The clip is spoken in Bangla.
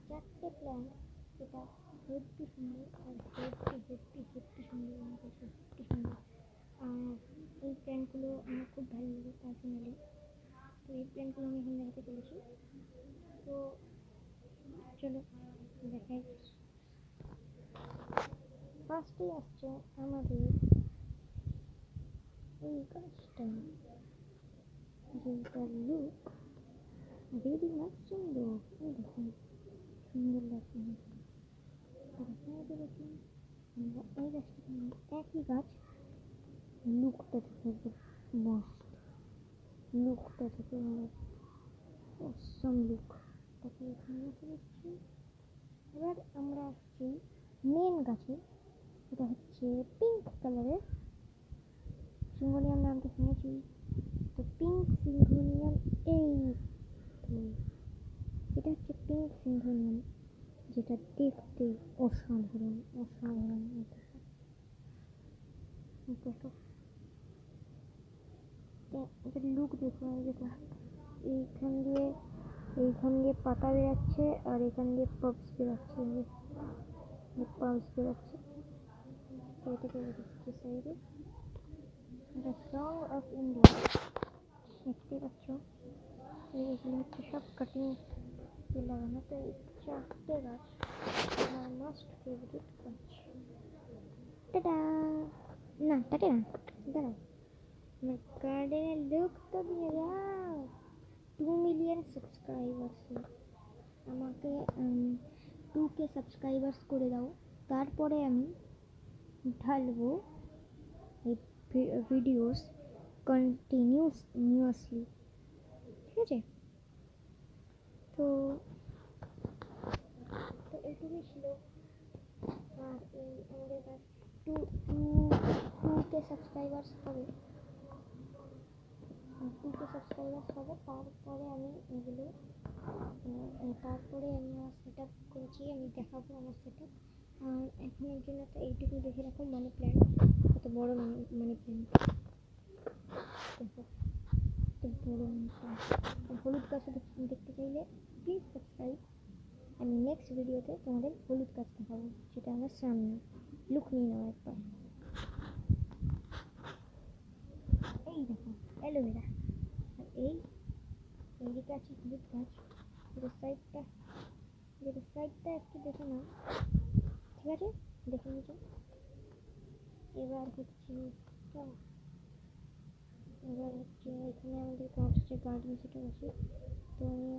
চারটে প্ল্যান্ট, এটা হেব্বি সুন্দর আর হেব্বি সুন্দর, আমাকে সত্যি সুন্দর। আর এই প্ল্যান্টগুলো আমার খুব ভালো লাগে পার্সোনালি। তো এই প্ল্যান্টগুলো আমি এখন দেখাতে চলেছি। তো চলো দেখাই। ফার্স্টেই আসছে আমাদের এই গাছটা, যেটার লুক ভেরি মাচ সুন্দর। এই দেখুন সুন্দর লাগছে। দেখুন আমরা এই গাছটা একই গাছ, লুকটা দেখে মস্ত, লুকটা দেখে অসম লুক। তাকে এখানে রেখে দিচ্ছি। এবার আমরা আসছি মেন গাছে, এটা হচ্ছে পিঙ্ক কালারের সিঙ্গোনিয়াম, নামটা শুনেছি। তো পিঙ্ক সিঙ্গোনিয়াম, এই এটা হচ্ছে পিঙ্ক সিঙ্গোনিয়াম, যেটা দেখতে অসাধারণ অসাধারণ। এটা লুক দেখুন, দেখুন এইখান দিয়ে পাতা বেরাচ্ছে আর এখান দিয়ে পাপস বেরাচ্ছে, তো এটাকে রেখেছি সাইডে। দ্য সং অফ ইন্ডিয়া, দেখতে পাচ্ছ এগুলো হচ্ছে সব কাটিং লাগানো। তো এই চারটে গাছ আমার মোস্ট ফেভারিট গাছ। টাটা না, টাটা না, দাঁড়াও, আমার গার্ডেনের লুক তো দিয়ে দাও। 2 মিলিয়ন সাবস্ক্রাইবার্স, আমাকে 2K সাবস্ক্রাইবার্স করে দাও, তারপরে আমি ঢালবো এই ভিডিওস কন্টিনিউয়াসলি, ঠিক আছে? তো এটুকুই ছিল। আর এই আমাদের কাছে 2K সাবস্ক্রাইবার্স হবে, 2K সাবস্ক্রাইবার্স হবে, তারপরে আমি এগুলো তারপরে আমি আমার সেট আপ করেছি, আমি দেখাবো আমার সেট আপ। আর এখনের জন্য তো এইটুকু দেখে রাখো। মানি প্ল্যান্ট, কত বড় মানি প্ল্যান্ট, দেখো কত বড় মানি প্ল্যান্ট। হলুদ গাছ দেখতে চাইলে প্লিজ সাবস্ক্রাইব। আমি নেক্সট ভিডিওতে তোমাদের হলুদ গাছ দেখাবো, সেটা আমার সামনে। লুক নিয়ে নাও একবার। এই দেখো অ্যালোভেরা, আর এইদিকে আছে হলুদ গাছ। যেটা সাইডটা একটু দেখে নাও, ঠিক আছে? দেখে নিচ্ছি। এবার হচ্ছে এখানে আমাদের গাছ আছে, গার্ডেন সেটা আছে। তো আমি